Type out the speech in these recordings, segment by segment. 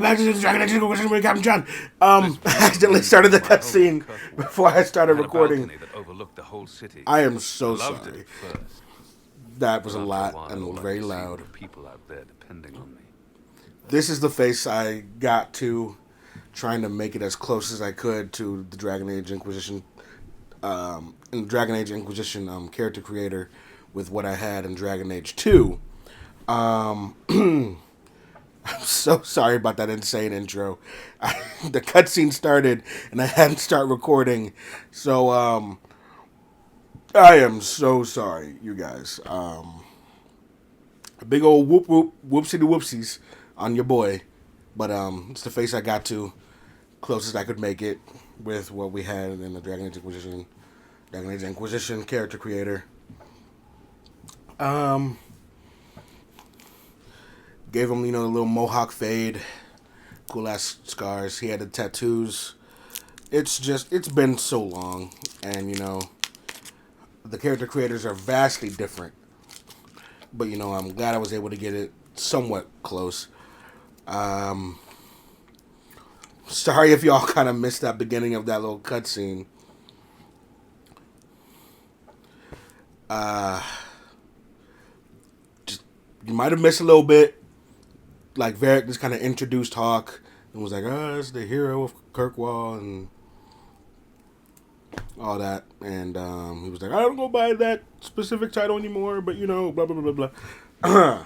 back to the DragonAge Inquisition with Captain John. I accidentally started the cutscene before I started recording. That overlooked the whole city. I am so I loved sorry. it at first. That was a After lot while, and all I very could see loud. were people out there depending on me. This is the face I got to, trying to make it as close as I could to the DragonAge Inquisition, in DragonAge Inquisition character creator, with what I had in Dragon Age 2. I'm so sorry about that insane intro. The cutscene started and I hadn't started recording, so I am so sorry, you guys. A big old whoop whoop whoopsie whoopsies on your boy, but it's the face I got to, closest I could make it with what we had in the Dragon Age Inquisition character creator. Gave him, a little mohawk fade, cool ass scars. He had the tattoos. It's been so long, and the character creators are vastly different. But I'm glad I was able to get it somewhat close. Sorry if y'all kind of missed that beginning of that little cutscene. You might have missed a little bit. Like, Varric just kind of introduced Hawk and was like, it's the hero of Kirkwall and all that. And he was like, I don't go by that specific title anymore, but, blah, blah, blah, blah, blah.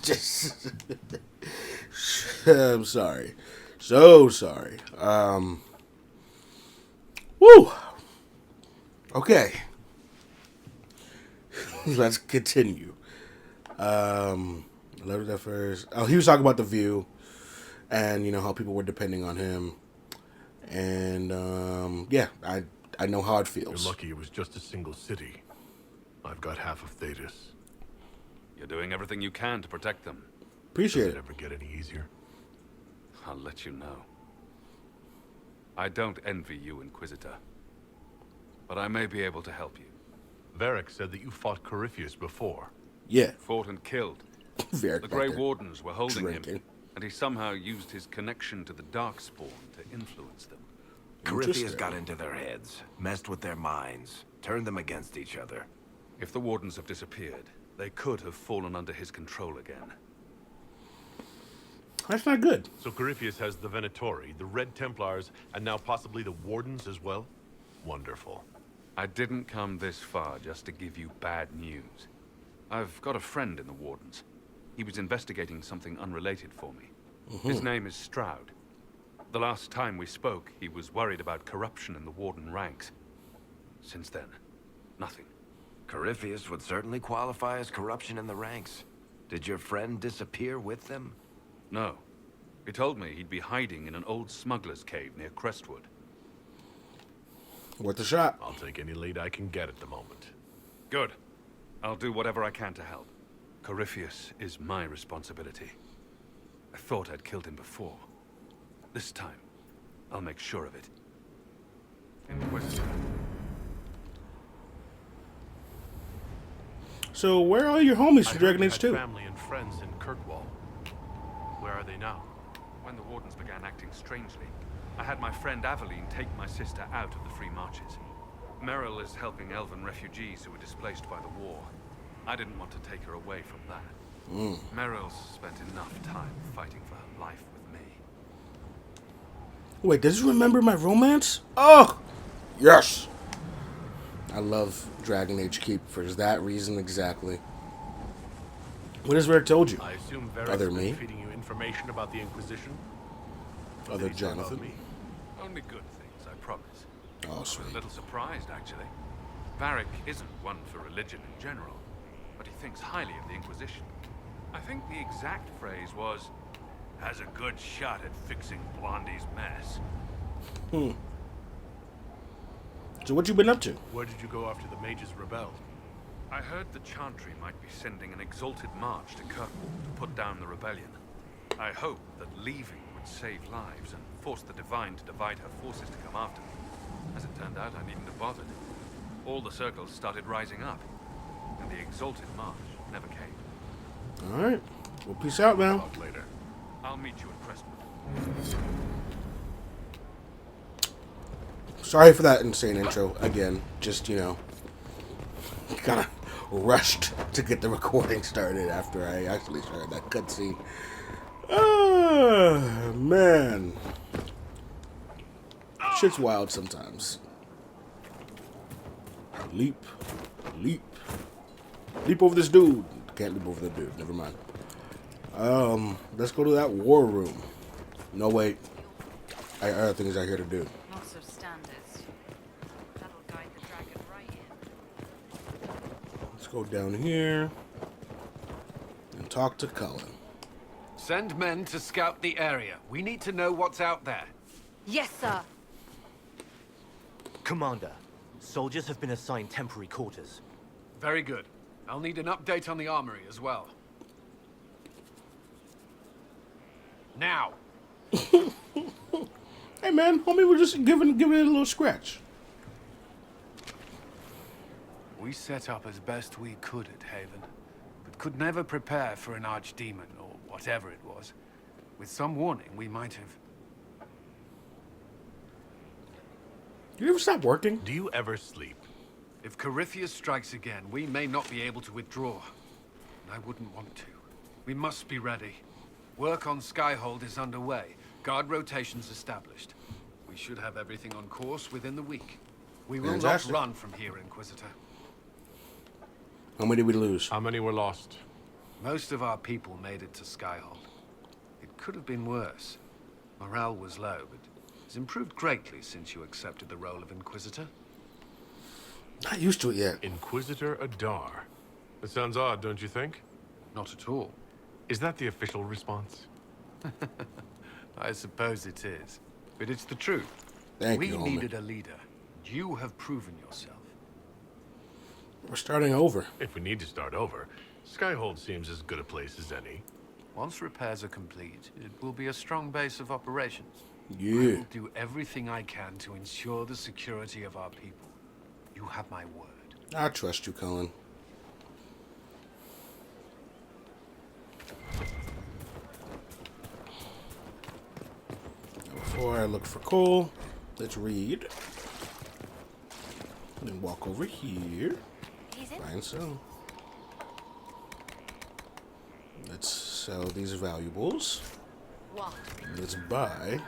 Just, I'm sorry. So sorry. Woo! Okay. Let's continue. I loved that first. Oh, he was talking about the view, and how people were depending on him, and yeah, I know how it feels. You're lucky it was just a single city. I've got half of Thetis. You're doing everything you can to protect them. Appreciate Does it. it ever get any easier? I'll let you know. I don't envy you, Inquisitor, but I may be able to help you. Varric said that you fought Corypheus before. Yeah. Fought and killed. Varric The back Grey there Wardens were holding drinking. him, and he somehow used his connection to the Darkspawn to influence them. Corypheus Interesting. got into their heads, messed with their minds, turned them against each other. If the Wardens have disappeared, they could have fallen under his control again. That's not good. So Corypheus has the Venatori, the Red Templars, and now possibly the Wardens as well? Wonderful. I didn't come this far just to give you bad news. I've got a friend in the Wardens. He was investigating something unrelated for me. His name is Stroud. The last time we spoke, he was worried about corruption in the Warden ranks. Since then, nothing. Corypheus would certainly qualify as corruption in the ranks. Did your friend disappear with them? No. He told me he'd be hiding in an old smuggler's cave near Crestwood. Worth a shot. I'll take any lead I can get at the moment. Good. I'll do whatever I can to help. Corypheus is my responsibility. I thought I'd killed him before. This time, I'll make sure of it. Inquisitor. So where are all your homies from I heard Dragon you Age had 2? family and friends in Kirkwall. Where are they now? When the Wardens began acting strangely, I had my friend Aveline take my sister out of the Free Marches. Merrill is helping elven refugees who were displaced by the war. I didn't want to take her away from that. Merrill's spent enough time fighting for her life with me. Wait, does he remember my romance? Oh! Yes! I love Dragon Age Keep for that reason exactly. What has Varric told you? I assume Varric's Other been me? feeding you information about the Inquisition? What Other did he say about Jonathan? me? Only good things, I promise. Oh, I was a sweet. little surprised, actually. Varric isn't one for religion in general, but he thinks highly of the Inquisition. I think the exact phrase was, has a good shot at fixing Blondie's mess. So what you been up to? Where did you go after the mages rebelled? I heard the Chantry might be sending an exalted march to Kirkwall to put down the rebellion. I hoped that leaving would save lives and force the Divine to divide her forces to come after me. As it turned out, I needn't have bothered. All the circles started rising up, and the exalted march never came. Alright. Well, peace out, man. Talk later. I'll I'll meet you at Crestwood. Sorry for that insane intro again. Just, you know, kind of rushed to get the recording started after I actually started that cutscene. Ah, man. Shit's wild sometimes. Leap. Leap. Leap over this dude. Can't leap over the dude. Never mind. Let's go to that war room. No, wait. I got other things I here to do. Lots of standards. That'll guide the dragon right in. Let's go down here and talk to Cullen. Send men to scout the area. We need to know what's out there. Yes, sir. Commander, soldiers have been assigned temporary quarters. Very good. I'll need an update on the armory as well. Now. Hey man, homie, we're just giving it a little scratch. We set up as best we could at Haven, but could never prepare for an archdemon, or whatever it was. With some warning, we might have... You ever stop working? Do you ever sleep? If Corypheus strikes again, we may not be able to withdraw. And I wouldn't want to. We must be ready. Work on Skyhold is underway. Guard rotations established. We should have everything on course within the week. We will Fantastic. not run from here, Inquisitor. How many did we lose? How many were lost? Most of our people made it to Skyhold. It could have been worse. Morale was low, but it's improved greatly since you accepted the role of Inquisitor. Not used to it yet. Inquisitor Adar. That sounds odd, don't you think? Not at all. Is that the official response? I suppose it is. But it's the truth. Thank We you, homie. needed a leader. You have proven yourself. We're starting over. If we need to start over, Skyhold seems as good a place as any. Once repairs are complete, it will be a strong base of operations. I Yeah. will do everything I can to ensure the security of our people. You have my word. I trust you, Cullen. Before I look for coal, let's read. And then walk over here. He's in. Buy and sell. Let's sell these valuables. What? Let's buy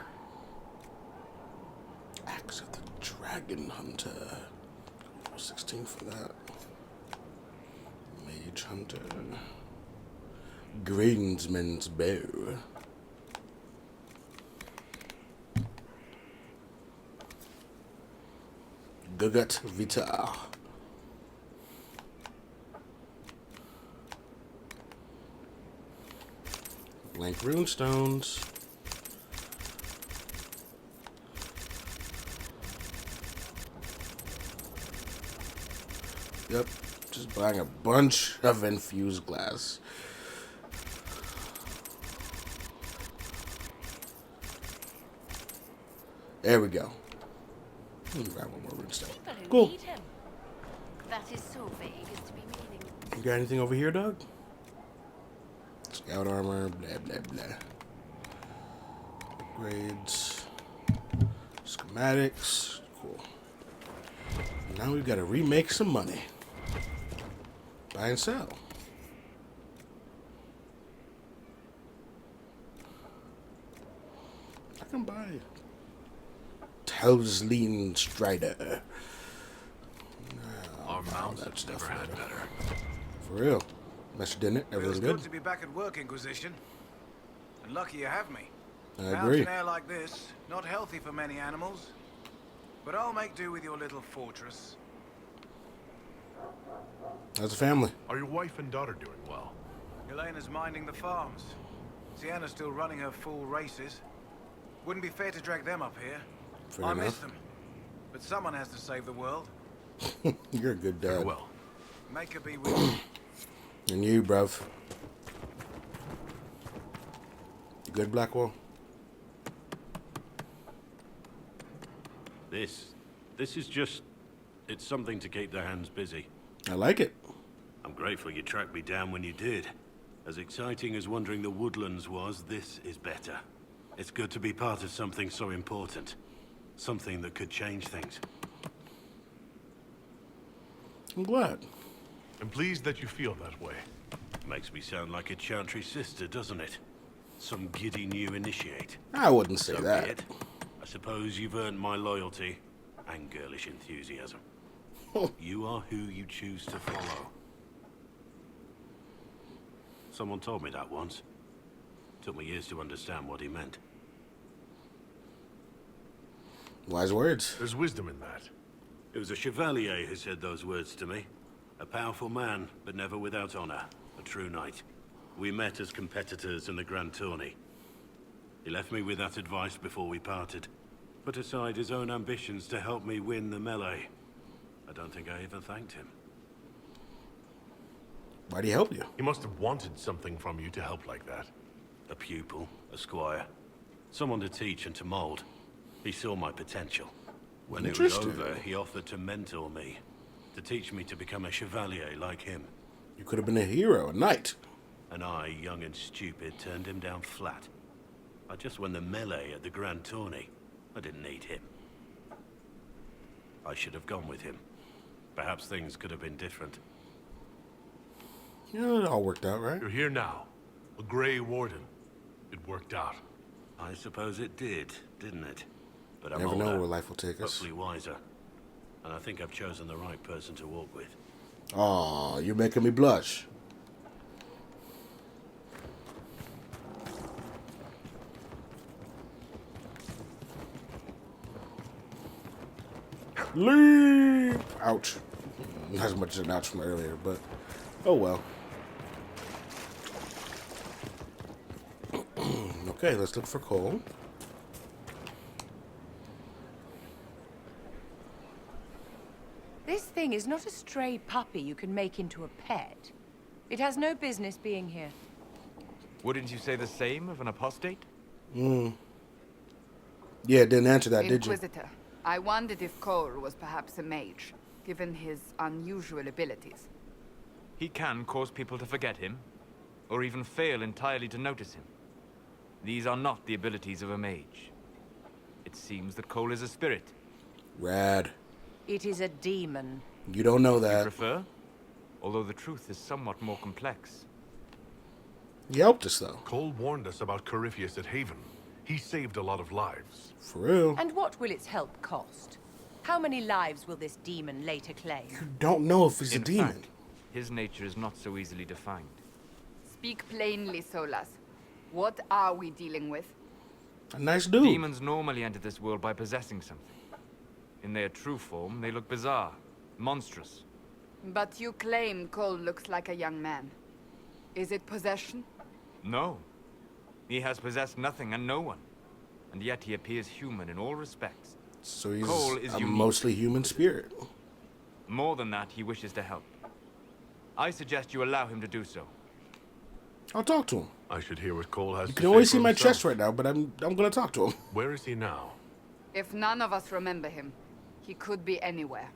Axe of the Dragon Hunter. 16 for that. Mage Hunter. Greensman's Bow. Gugut Vita. Blank runestones. Yep, just buying a bunch of infused glass. There we go. Grab one more runestone. People who Cool. need him. That is so vague as to be meaning. You got anything over here, Doug? Scout armor, blah, blah, blah. Upgrades. Schematics. Cool. Now we've got to remake some money. Buy and sell. I can buy Telsleen Strider. Our mounts that have never stuff had later. better. For real. Mr. Didn't Feels everything good good? to be back at work, Inquisition. And lucky you have me. I Mountain agree. air like this, not healthy for many animals. But I'll make do with your little fortress. How's the family? Are your wife and daughter doing well? Elena's minding the farms. Sienna's still running her full races. Wouldn't be fair to drag them up here. Fair I miss enough. them. But someone has to save the world. You're a good dad. Well, Make her be with you. And you, bruv. You good, Blackwell? This is just... It's something to keep their hands busy. I like it. I'm grateful you tracked me down when you did. As exciting as wandering the woodlands was, this is better. It's good to be part of something so important. Something that could change things. I'm glad. I'm pleased that you feel that way. Makes me sound like a Chantry sister, doesn't it? Some giddy new initiate. I wouldn't say So be that. it. I suppose you've earned my loyalty and girlish enthusiasm. You are who you choose to follow. Someone told me that once. Took me years to understand what he meant. Wise words. There's wisdom in that. It was a chevalier who said those words to me. A powerful man, but never without honor. A true knight. We met as competitors in the Grand Tourney. He left me with that advice before we parted. Put aside his own ambitions to help me win the melee. I don't think I ever thanked him. Why'd he help you? He must have wanted something from you to help like that. A pupil, a squire. Someone to teach and to mold. He saw my potential. When it was Interesting. over, he offered to mentor me. To teach me to become a chevalier like him. You could have been a hero, a knight. And I, young and stupid, turned him down flat. I just won the melee at the Grand Tourney. I didn't need him. I should have gone with him. Perhaps things could have been different. Yeah, it all worked out, right? You're here now. A Grey Warden. It worked out. I suppose it did, didn't it? But I'm Never know older, where life will take us. hopefully wiser. And I think I've chosen the right person to walk with. Aw, you're making me blush. Leap! Ouch. Not as much as an ouch from earlier, but oh well. Okay, let's look for coal. This thing is not a stray puppy you can make into a pet. It has no business being here. Wouldn't you say the same of an apostate? Yeah, didn't answer that, did you? Inquisitor, I wondered if Cole was perhaps a mage, given his unusual abilities. He can cause people to forget him, or even fail entirely to notice him. These are not the abilities of a mage. It seems that Cole is a spirit. Rad. It is a demon. You don't know You that. prefer? Although the truth is somewhat more complex. He helped us, though. Cole warned us about Corypheus at Haven. He saved a lot of lives. For real. And what will its help cost? How many lives will this demon later claim? You don't know if he's a In demon. fact, his nature is not so easily defined. Speak plainly, Solas. What are we dealing with? A nice dude. Demons normally enter this world by possessing something. In their true form, they look bizarre, monstrous. But you claim Cole looks like a young man. Is it possession? No. He has possessed nothing and no one. And yet he appears human in all respects. So he's Cole is a unique. mostly human spirit. More than that, he wishes to help. I suggest you allow him to do so. I'll talk to him. I should hear what Cole has You to can only say see for my himself. chest right now, but I'm gonna talk to him. Where is he now? If none of us remember him, he could be anywhere.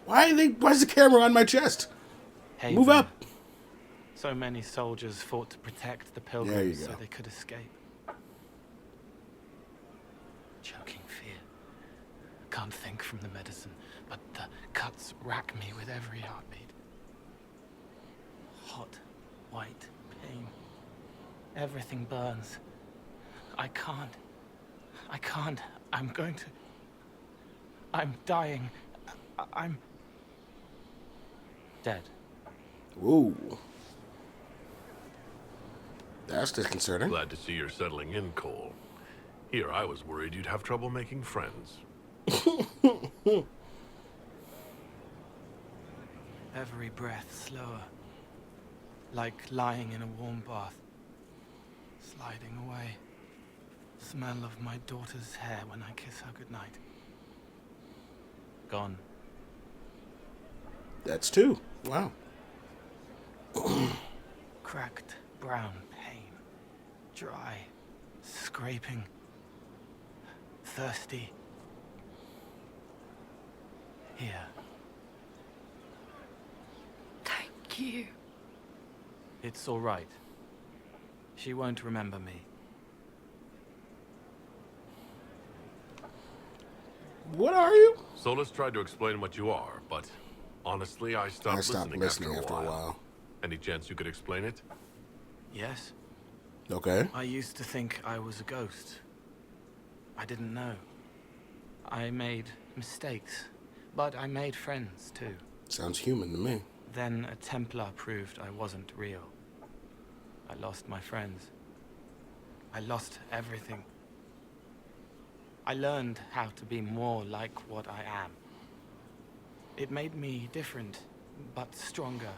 Why is the camera on my chest? Haven. Move up. So many soldiers fought to protect the There you pilgrims go. so they could escape. Choking fear. Can't think from the medicine, but the cuts rack me with every heartbeat. Hot, white pain. Everything burns. I can't. I'm going to. I'm dying. I'm dead. Ooh. That's disconcerting. Glad to see you're settling in, Cole. Here, I was worried you'd have trouble making friends. Every breath slower. Like lying in a warm bath. Sliding away. Smell of my daughter's hair when I kiss her goodnight. Gone. That's two. Wow. Cracked brown pain. Dry. Scraping. Thirsty. Here. Thank you. It's all right. She won't remember me. What are you? Solus tried to explain what you are, but honestly, I stopped listening after a while. Any chance you could explain it? Yes. Okay. I used to think I was a ghost. I didn't know. I made mistakes, but I made friends too. Sounds human to me. Then a Templar proved I wasn't real. I lost my friends. I lost everything. I learned how to be more like what I am. It made me different, but stronger.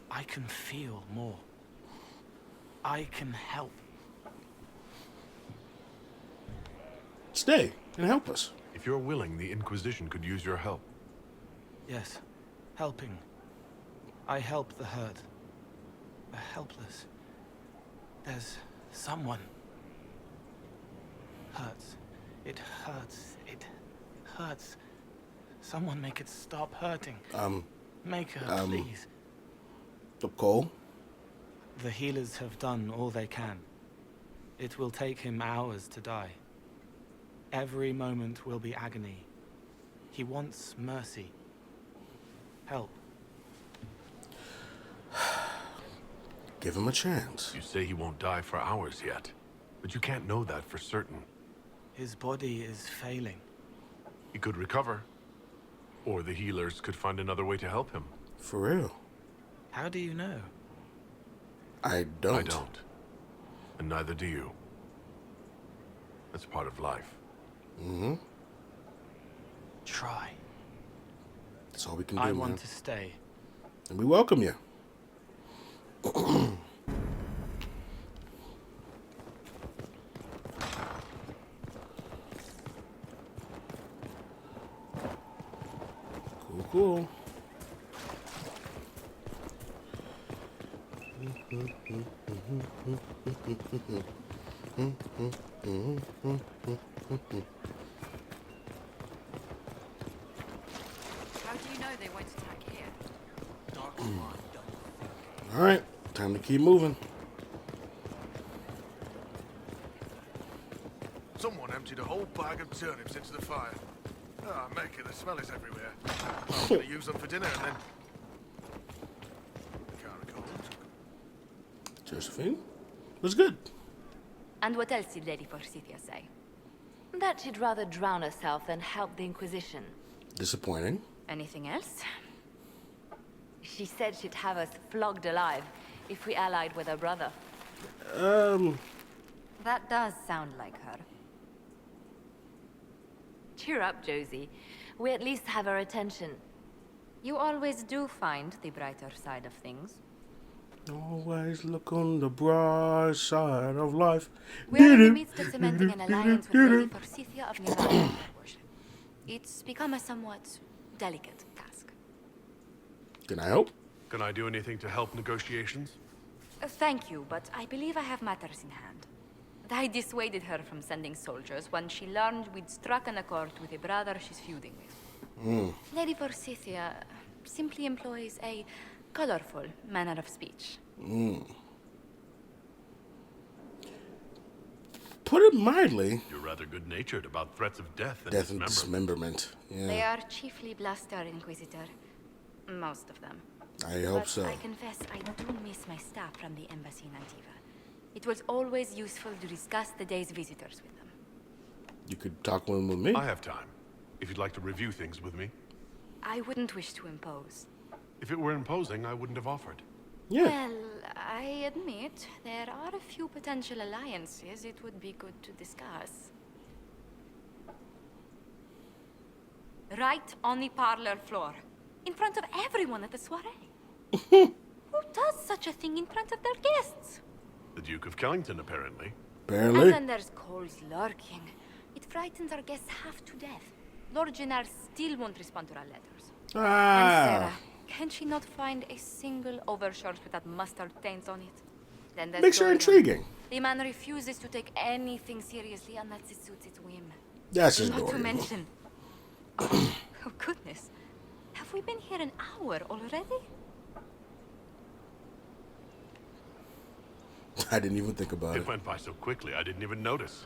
I can feel more. I can help. Stay and help us. If you're willing, the Inquisition could use your help. Yes, helping. I help the hurt. The helpless. There's someone. Hurts. It hurts. It hurts. Someone make it stop hurting. Make her, please. Cole? The healers have done all they can. It will take him hours to die. Every moment will be agony. He wants mercy. Help. Give him a chance. You say he won't die for hours yet, but you can't know that for certain. His body is failing. He could recover, or the healers could find another way to help him. For real? How do you know? I don't. I don't. And neither do you. That's part of life. Mm-hmm. Try. That's all we can do, I man. want to stay. And we welcome you. Cool. How do you know they won't attack here? All right, time to keep moving. Someone emptied a whole bag of turnips into the fire. Ah, make it, the smell is everywhere. I'm gonna use them for dinner and then... Josephine? Was good. And what else did Lady Forsythia say? That she'd rather drown herself than help the Inquisition. Disappointing. Anything else? She said she'd have us flogged alive if we allied with her brother. That does sound like her. Cheer up, Josie. We at least have her attention. You always do find the brighter side of things. Always look on the bright side of life. We're in the midst of cementing an alliance with Lady Forsythia of Nirvana. It's become a somewhat delicate task. Can I help? Can I do anything to help negotiations? Thank you, but I believe I have matters in hand. I dissuaded her from sending soldiers when she learned we'd struck an accord with a brother she's feuding with. Lady Forsythia simply employs a colorful manner of speech. Put it mildly. You're rather good-natured about threats of death and Death and dismemberment. Yeah. They are chiefly bluster, Inquisitor. Most of them. I hope But so. I confess I do miss my staff from the embassy in Antiva. It was always useful to discuss the day's visitors with them. You could talk with me. I have time. If you'd like to review things with me. I wouldn't wish to impose. If it were imposing, I wouldn't have offered. Yeah. Well, I admit there are a few potential alliances it would be good to discuss. Right on the parlor floor, in front of everyone at the soiree. Who does such a thing in front of their guests? The Duke of Kellington, apparently. Apparently. And then there's Cole's lurking. It frightens our guests half to death. Lord Gennard still won't respond to our letters. And Sarah, can she not find a single overshirt without mustard stains on it? Then there's Makes her Dorian. intriguing. The man refuses to take anything seriously unless it suits its whim. That's just Not to Dorian. mention Oh, goodness. Have we been here an hour already? I didn't even think about it. It went by so quickly, I didn't even notice.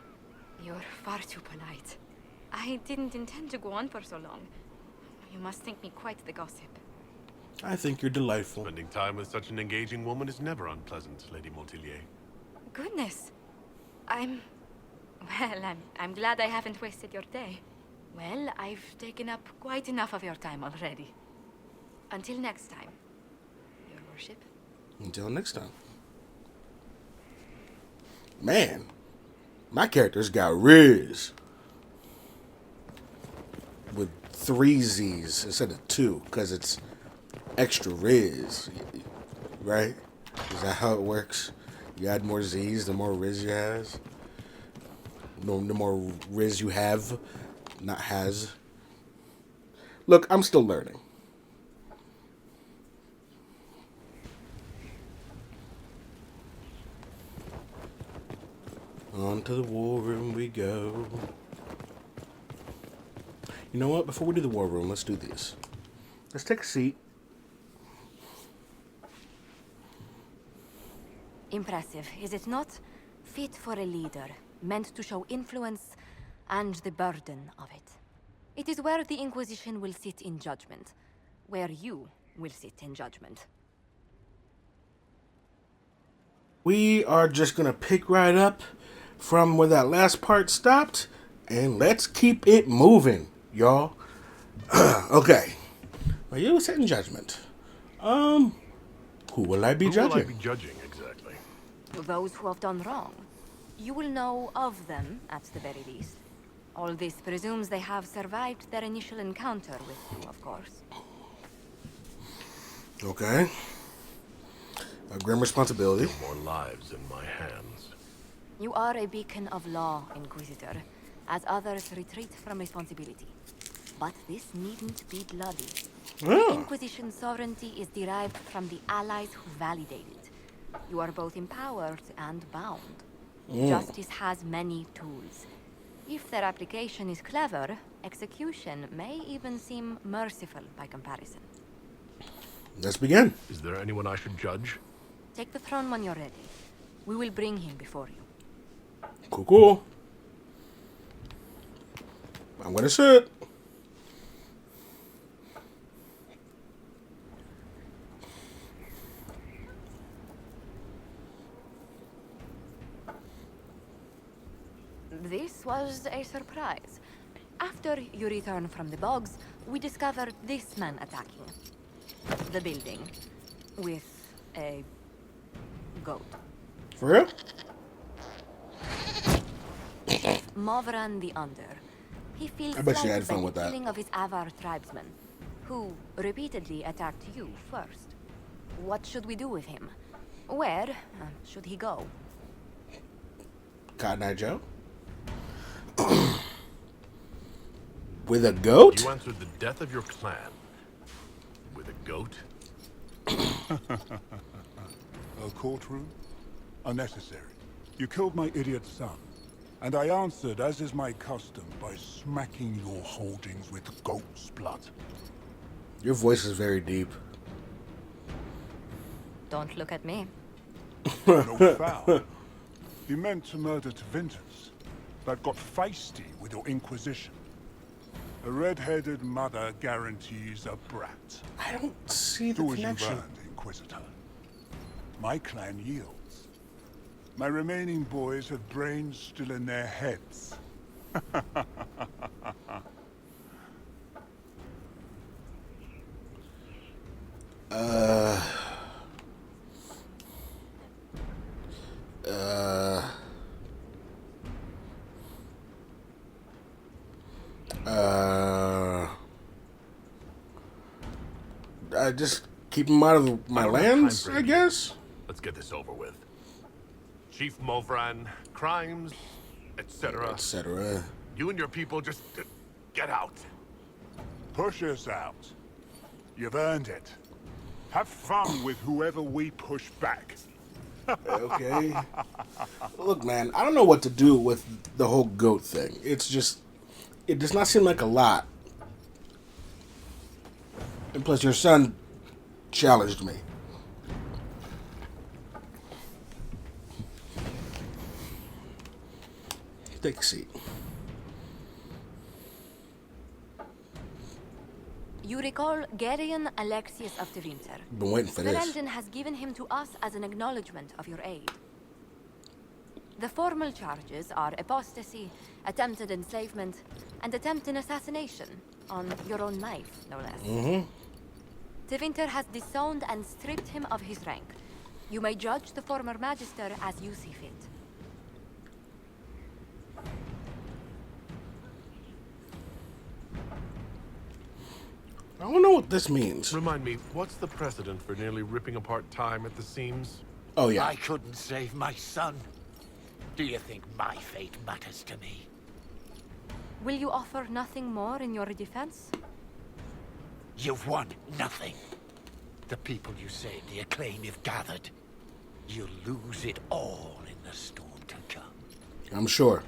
You're far too polite. I didn't intend to go on for so long. You must think me quite the gossip. I think you're delightful. Spending time with such an engaging woman is never unpleasant, Lady Montillier. Goodness. I'm glad I haven't wasted your day. Well, I've taken up quite enough of your time already. Until next time, Your Worship. Until next time. Man, my character's got Riz. With 3 Z's instead of 2, because it's extra Riz. Right? Is that how it works? You add more Z's, the more Riz you have. The more Riz you have, not has. Look, I'm still learning. On to the war room we go. You know what? Before we do the war room, let's do this. Let's take a seat. Impressive, is it not? Fit for a leader, meant to show influence and the burden of it. It is where the Inquisition will sit in judgment, where you will sit in judgment. We are just gonna pick right up from where that last part stopped, and let's keep it moving, y'all. Okay. Well, you sit in judgment. Who will I be judging? Who will I be judging, exactly? Those who have done wrong. You will know of them, at the very least. All this presumes they have survived their initial encounter with you, of course. Okay. A grim responsibility. More lives in my hands. You are a beacon of law, Inquisitor, as others retreat from responsibility. But this needn't be bloody. The Inquisition's sovereignty is derived from the allies who validate it. You are both empowered and bound. Justice has many tools. If their application is clever, execution may even seem merciful by comparison. Let's begin. Is there anyone I should judge? Take the throne when you're ready. We will bring him before you. Cool. I'm gonna sit. This was a surprise. After you return from the bogs, we discovered this man attacking the building with a goat. For real? Movran the Under. He feels I bet you slighted had fun by with the that. killing of his Avar tribesmen, who repeatedly attacked you first. What should we do with him? Where should he go? Cotton Eye Joe? With a goat? You answered the death of your clan with a goat? A courtroom? Unnecessary. You killed my idiot son, and I answered, as is my custom, by smacking your holdings with goat's blood. Your voice is very deep. Don't look at me. No foul. You meant to murder Tevinters, but got feisty with your Inquisition. A red-headed mother guarantees a brat. I don't see the Do as connection. you've earned, Inquisitor. My clan yields. My remaining boys have brains still in their heads. I just keep him out of my lands, I guess? Let's get this over with. Chief Movran, crimes, etc. Etc. You and your people just get out. Push us out. You've earned it. Have fun with whoever we push back. Okay. Look, man, I don't know what to do with the whole goat thing. It's just, it does not seem like a lot And plus, your son challenged me. Take a seat. You recall Garion Alexius of the Winter. Been waiting for this. Ferelden has given him to us as an acknowledgement of your aid. The formal charges are apostasy, attempted enslavement, and attempted assassination on your own life, no less. De Winter has disowned and stripped him of his rank. You may judge the former magister as you see fit. I don't know what this means. Remind me, what's the precedent for nearly ripping apart time at the seams? Oh, yeah. I couldn't save my son. Do you think my fate matters to me? Will you offer nothing more in your defense? You've won nothing. The people you saved, the acclaim you've gathered. You'll lose it all in the storm to come. I'm sure.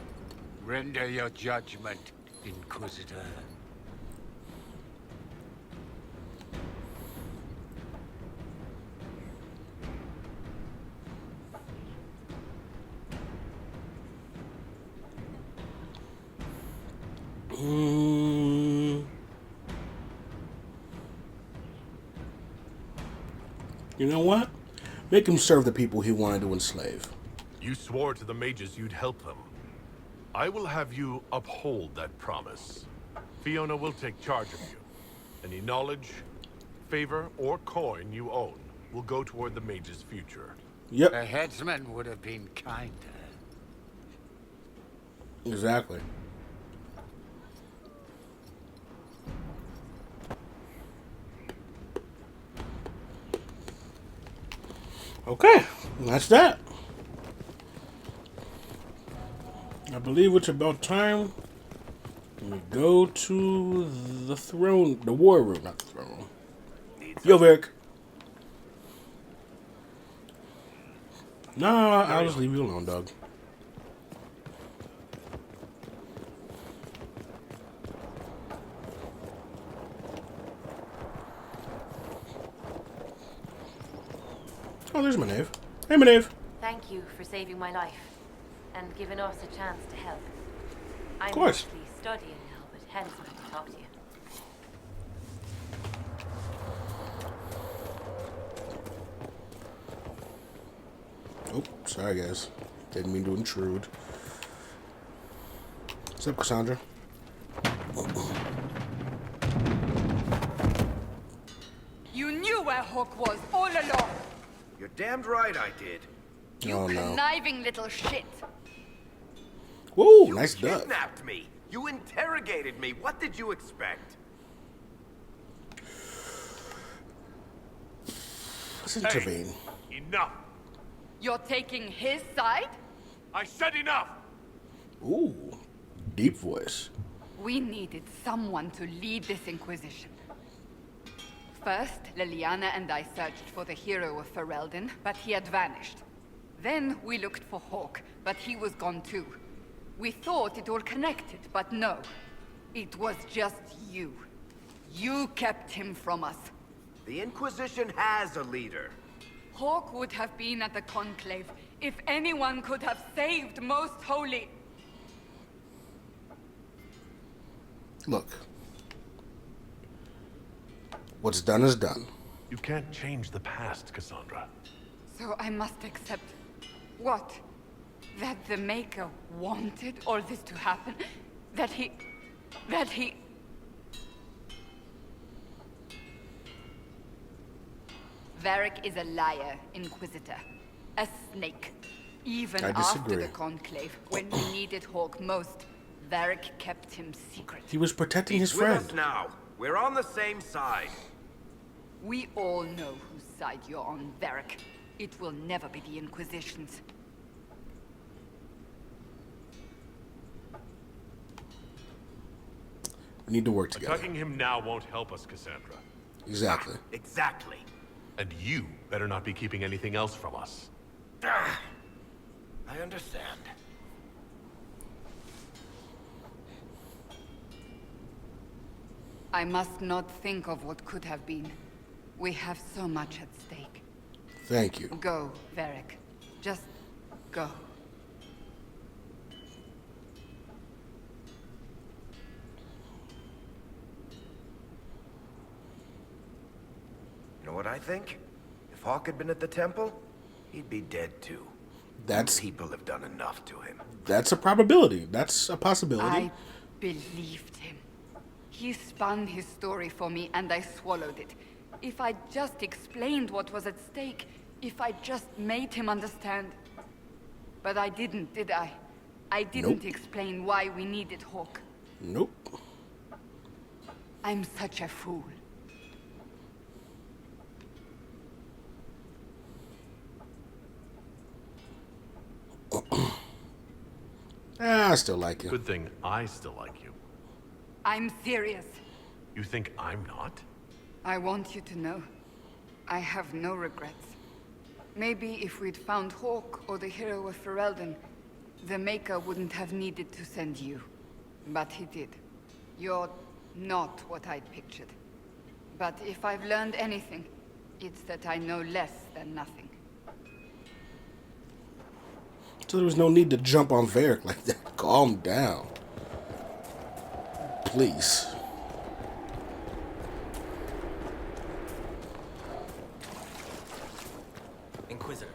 Render your judgment, Inquisitor. You know what? Make him serve the people he wanted to enslave. You swore to the mages you'd help them. I will have you uphold that promise. Fiona will take charge of you. Any knowledge, favor, or coin you own will go toward the mage's future. Yep. The headsman would have been kinder. Exactly. Okay, that's that. I believe it's about time we go to the throne, the war room, not the throne room. Yo, Vic. Nah, I'll just leave you alone, dog. Oh, there's Manev. Hey, Manev. Thank you for saving my life and giving us a chance to help. I'm Of course. mostly studying now, but hence I can talk to you. Oh, sorry, guys. Didn't mean to intrude. What's up, Cassandra? You knew where Hawk was all along. You're damned right I did. You Oh, no. conniving little shit. Whoa, You nice duck. kidnapped me. You interrogated me. What did you expect? Let's intervene. Enough! You're taking his side? I said enough! Ooh, deep voice. We needed someone to lead this Inquisition. First, Liliana and I searched for the hero of Ferelden, but he had vanished. Then we looked for Hawk, but he was gone too. We thought it all connected, but no. It was just you. You kept him from us. The Inquisition has a leader. Hawk would have been at the Conclave if anyone could have saved Most Holy. Look. What's done is done. You can't change the past, Cassandra. So I must accept what? That the Maker wanted all this to happen? That he... Varric is a liar, Inquisitor. A snake. Even I after disagree. the Conclave, when we needed Hawk most, Varric kept him secret. He was protecting his He's with friend. us now. We're on the same side. We all know whose side you're on, Varric. It will never be the Inquisition's. We need to work together. Attacking him now won't help us, Cassandra. Exactly. Exactly. And you better not be keeping anything else from us. I understand. I must not think of what could have been. We have so much at stake. Thank you. Go, Varric. Just go. You know what I think? If Hawk had been at the temple, he'd be dead too. That's... People have done enough to him. That's a probability. That's a possibility. I believed him. He spun his story for me, and I swallowed it. If I just explained what was at stake, if I just made him understand. But I didn't, did I? I didn't explain why we needed Hawk. Nope. I'm such a fool. I still like you. Good thing I still like you. I'm serious. You think I'm not? I want you to know, I have no regrets. Maybe if we'd found Hawk or the hero of Ferelden, the Maker wouldn't have needed to send you. But he did. You're not what I'd pictured. But if I've learned anything, it's that I know less than nothing. So there was no need to jump on Varric like that. Calm down. Please. Inquisitor.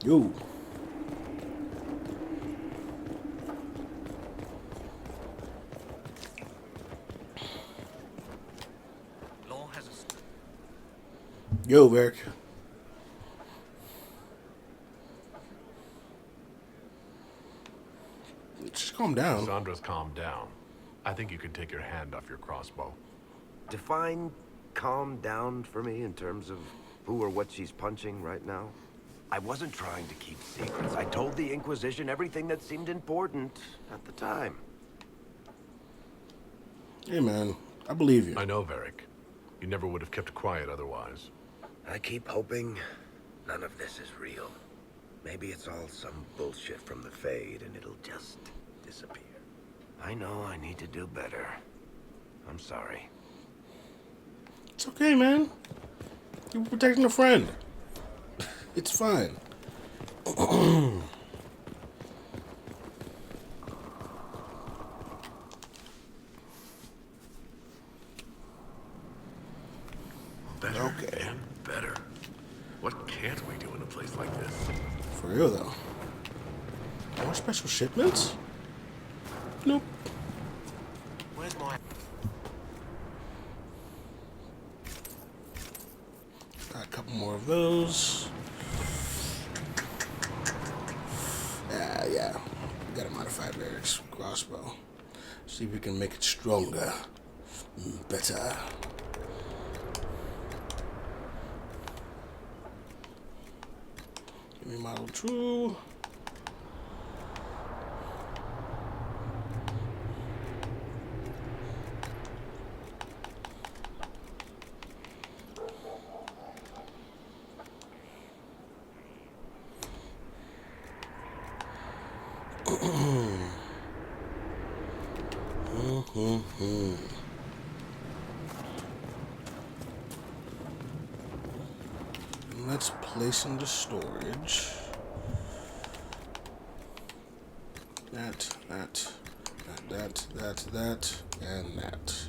Yo. Law has a... Yo, Varric. Just calm down. Sandra's calmed down. I think you can take your hand off your crossbow. Define calm down for me in terms of who or what she's punching right now. I wasn't trying to keep secrets. I told the Inquisition everything that seemed important at the time. Hey, man. I believe you. I know, Varric. You never would have kept quiet otherwise. I keep hoping none of this is real. Maybe it's all some bullshit from the Fade and it'll just disappear. I know I need to do better. I'm sorry. It's okay, man. You're protecting a friend. It's fine. Better okay. and better. What can't we do in a place like this? For real, though. More special shipments? Nope. Where's my... Got a couple more of those. Yeah. We gotta modify Varric's crossbow. See if we can make it stronger. Better. Give me model true. Let's place into storage. That, and that.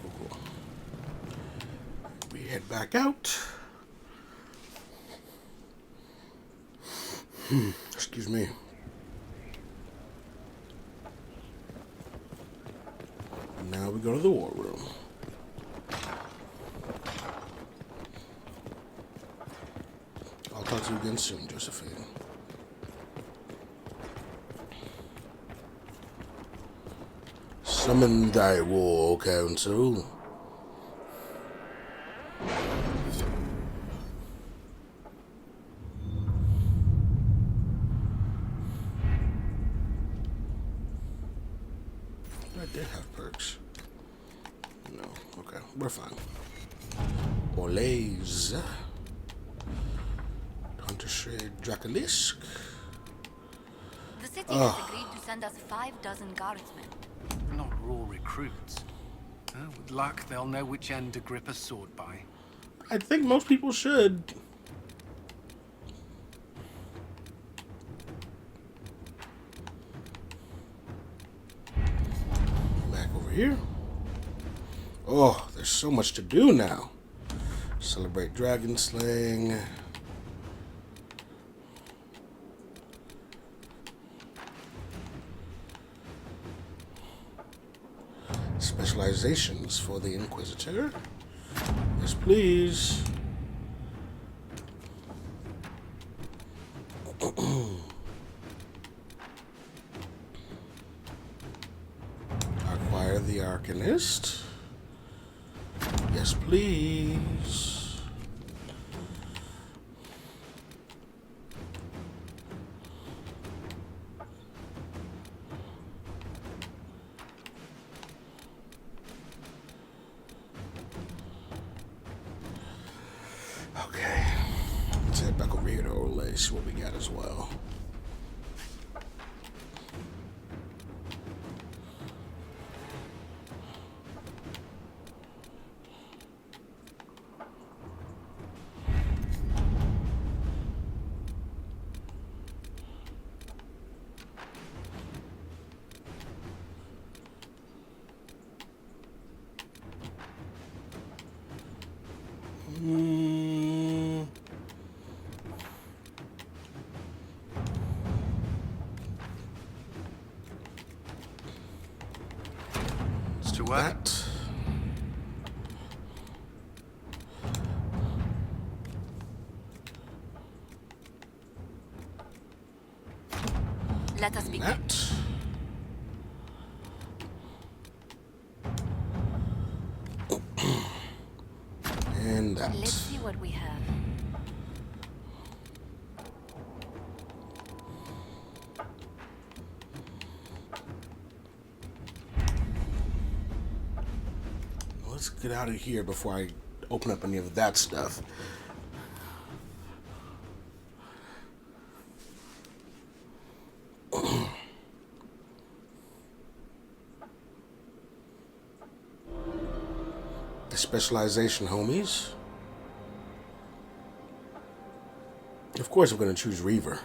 Cool. We head back out. Excuse me. Now we go to the war room. I'll talk to you again soon, Josephine. Summon thy war council. I did have perks. No, okay, we're fine. Olays. Hunter Shade Dracolisk. The city has agreed to send us 6 guardsmen. Not raw recruits. With luck, they'll know which end to grip a sword by. I think most people should. Back over here. Oh, there's so much to do now. Celebrate dragon slaying. Specializations for the Inquisitor. Yes, please. Acquire the Arcanist. Yes, please. Okay. Let's head back over here to Olay, see what we got as well. It's to work. Let us begin. That. And that. Let's see what we have. Let's get out of here before I open up any of that stuff. The specialization, homies. Of course, I'm going to choose Reaver.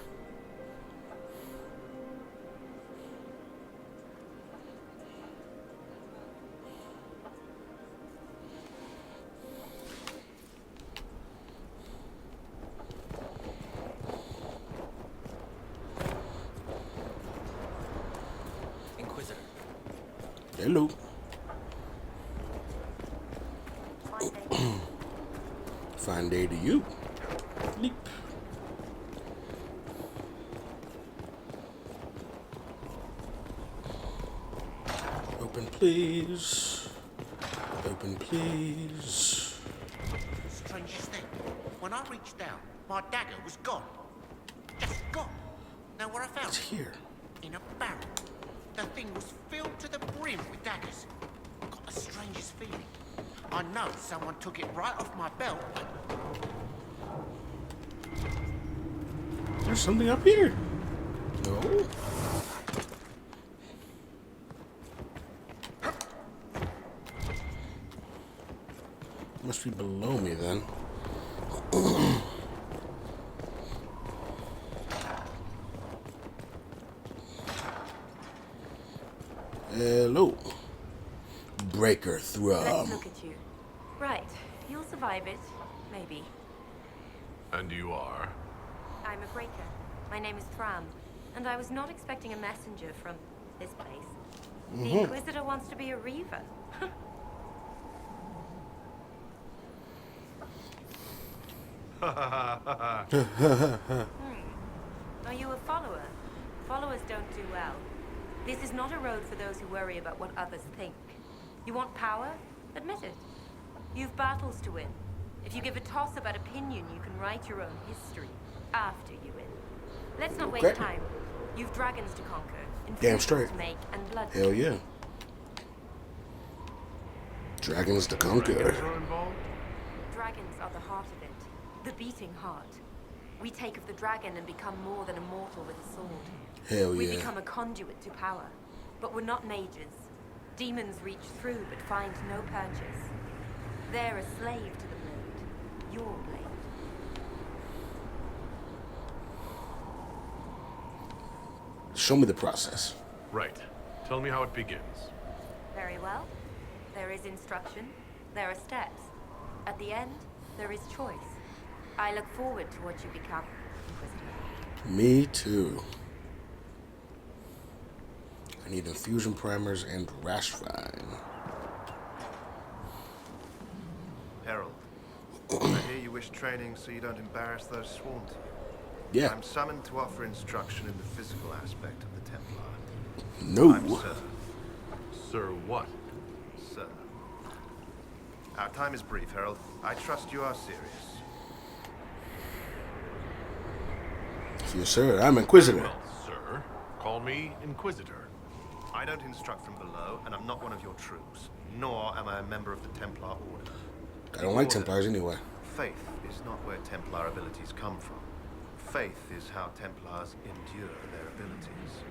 Inquisitor. Hello. Fine day to you. Leap. Open, please. Open, please. Strangest thing, when I reached down, my dagger was gone. Just gone. Know where I found It's it? here. In a barrel. The thing was filled to the brim with daggers. Got the strangest feeling. I know someone took it right off my belt. There's something up here. No. Must be below me then. Hello. Breaker Thrum. Let's look at you. Right. You'll survive it. Maybe. And you are? I'm a breaker. My name is Thram, and I was not expecting a messenger from this place. The Inquisitor wants to be a reaver. Are you a follower? Followers don't do well. This is not a road for those who worry about what others think. You want power? Admit it. You've battles to win. If you give a toss about opinion, you can write your own history after you win. Let's not waste time. You've dragons to conquer, Damn straight. infusions to make, and blood. Hell yeah. Dragons to conquer. Dragons are involved? Dragons are the heart of it. The beating heart. We take of the dragon and become more than a mortal with a sword. Hell We yeah. become a conduit to power, but we're not mages. Demons reach through but find no purchase. They're a slave to the blade. Your blade. Show me the process. Right. Tell me how it begins. Very well. There is instruction. There are steps. At the end, there is choice. I look forward to what you become, Inquisitor. Me too. I need infusion primers and rash fine. Herald, I hear you wish training so you don't embarrass those sworn to you. Yeah. I'm summoned to offer instruction in the physical aspect of the Templar. No. I'm Sir. Sir what? Sir. Our time is brief, Herald. I trust you are serious. Yes, sir. I'm Inquisitor. Well, sir, call me Inquisitor. I don't instruct from below, and I'm not one of your troops. Nor am I a member of the Templar Order. I don't like Templars anyway. Faith is not where Templar abilities come from. Faith is how Templars endure their abilities.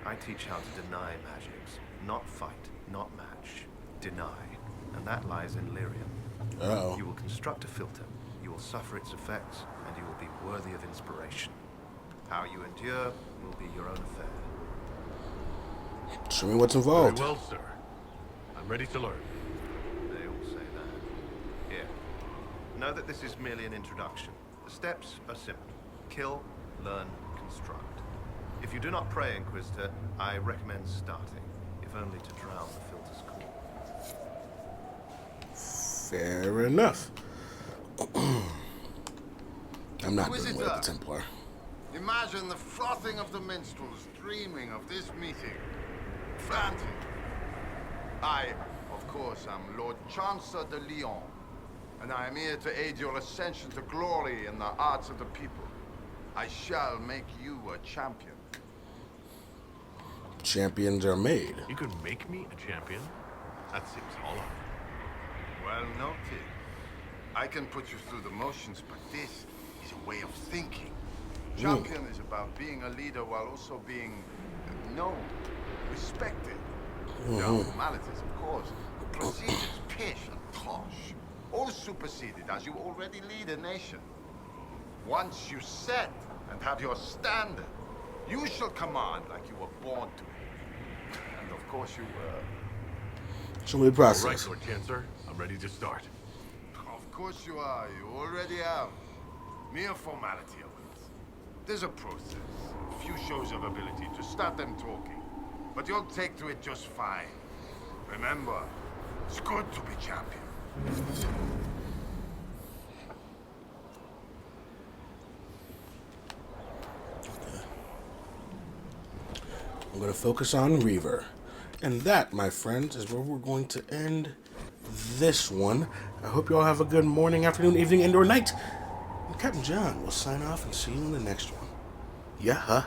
I teach how to deny magics. Not fight, not match. Deny. And that lies in lyrium. Uh-oh. You will construct a filter. You will suffer its effects, and you will be worthy of inspiration. How you endure will be your own affair. Show me what's involved. Very well, sir. I'm ready to learn. They all say that. Here. Know that this is merely an introduction. The steps are simple. Kill, learn, construct. If you do not pray, Inquisitor, I recommend starting, if only to drown the filter's call. Fair enough. I'm not doing well Inquisitor, with the Templar. Imagine the frothing of the minstrels dreaming of this meeting. Frantic. I, of course, am Lord Chancellor de Lyon, and I am here to aid your ascension to glory in the hearts of the people. I shall make you a champion. Champions are made. You could make me a champion? That seems hollow. Well noted. I can put you through the motions, but this is a way of thinking. Champion is about being a leader while also being known, respected. There are formalities, of course. Procedures, pish and tosh. All superseded as you already lead a nation. Once you set and have your standard, you shall command like you were born to it. And of course you were. Show me the process. All right, Lord Chancellor. I'm ready to start. Of course you are. You already have. Mere formality of it. There's a process. A few shows of ability to start them talking. But you'll take to it just fine. Remember, it's good to be champion. I'm going to focus on Reaver. And that, my friends, is where we're going to end this one. I hope you all have a good morning, afternoon, evening, and or night. And Captain John will sign off and see you in the next one. Yeah.